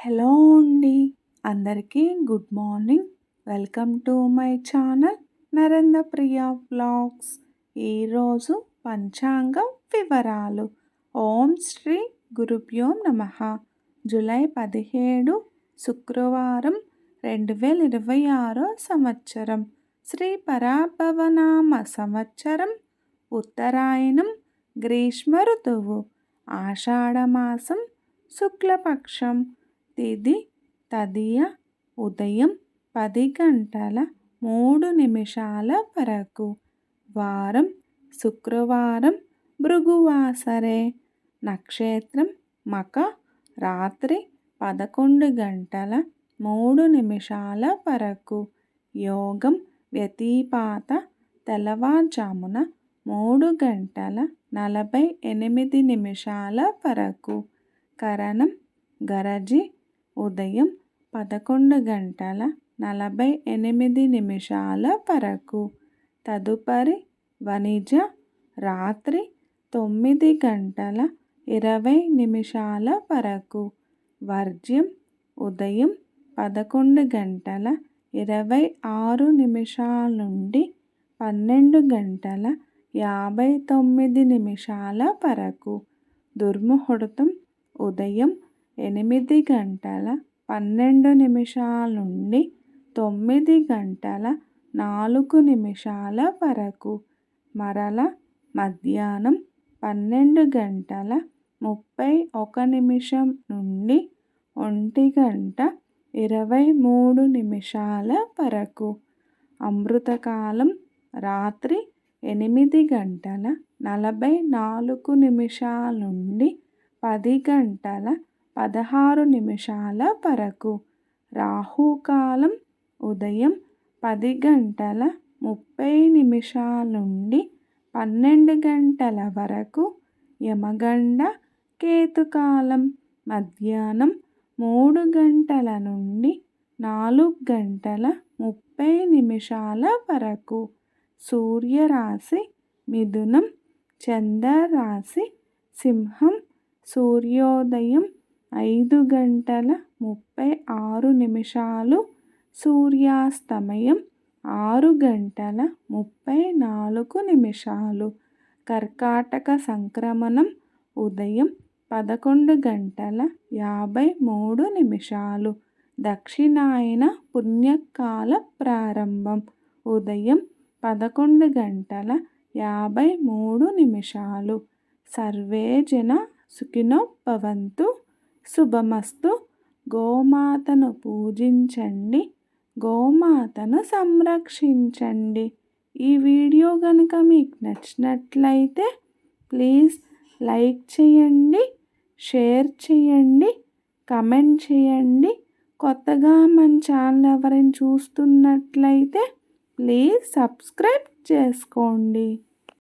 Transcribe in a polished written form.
Hello అండి. అందరికీ good morning. Welcome to my channel Narendra Priya vlogs. ఈరోజు పంచాంగం వివరాలు. ఓం శ్రీ గురుభ్యో నమః. జూలై 17 శుక్రవారం 2026 సంవత్సరం. శ్రీ పరాభవనామ సంవత్సరం. ఉత్తరాయణం. గ్రీష్మ ఋతువు. ఆషాఢమాసం. శుక్లపక్షం. తిథి తదియ. ఉదయం 10 గంటల 3 నిమిషాల వరకు. వారం శుక్రవారం. భృగువాసరే. నక్షత్రం మక. రాత్రి 11 గంటల 3 నిమిషాల వరకు. యోగం వ్యతిపాత. తెల్లవారుజామున 3 గంటల 48 నిమిషాల వరకు. కరణం గరజి. ఉదయం 11 గంటల 48 నిమిషాల వరకు. తదుపరి వణిజ. రాత్రి 9 గంటల 20 నిమిషాల వరకు. వర్జ్యం ఉదయం 11 గంటల 26 నిమిషాల నుండి 12 గంటల 59 నిమిషాల వరకు. దుర్ముహూర్తం ఉదయం 8 గంటల 12 నిమిషాల నుండి 9 గంటల 4 నిమిషాల వరకు. మరల మధ్యాహ్నం 12 గంటల 31 నిమిషం నుండి 1 గంట 23 నిమిషాల వరకు. అమృతకాలం రాత్రి 8 గంటల 44 నిమిషాల నుండి 10 గంటల 16 నిమిషాల వరకు. రాహుకాలం ఉదయం 10 గంటల 30 నిమిషాల నుండి 12 గంటల వరకు. యమగండ కేతుకాలం మధ్యాహ్నం 3 గంటల నుండి 4 గంటల 30 నిమిషాల వరకు. సూర్యరాశి మిథునం. చంద్రరాశి సింహం. సూర్యోదయం 5 గంటల 36 నిమిషాలు. సూర్యాస్తమయం 6 గంటల 34 నిమిషాలు. కర్కాటక సంక్రమణం ఉదయం 11 గంటల 53 నిమిషాలు. దక్షిణాయన పుణ్యకాల ప్రారంభం ఉదయం 11 గంటల 53 నిమిషాలు. సర్వే జన సుఖినో భవంతు. శుభమస్తు. గోమాతను పూజించండి. గోమాతను సంరక్షించండి. ఈ వీడియో కనుక మీకు నచ్చినట్లయితే ప్లీజ్ లైక్ చేయండి, షేర్ చేయండి, కమెంట్ చేయండి. కొత్తగా మన ఛానల్ ఎవరైనా చూస్తున్నట్లయితే ప్లీజ్ సబ్స్క్రైబ్ చేసుకోండి.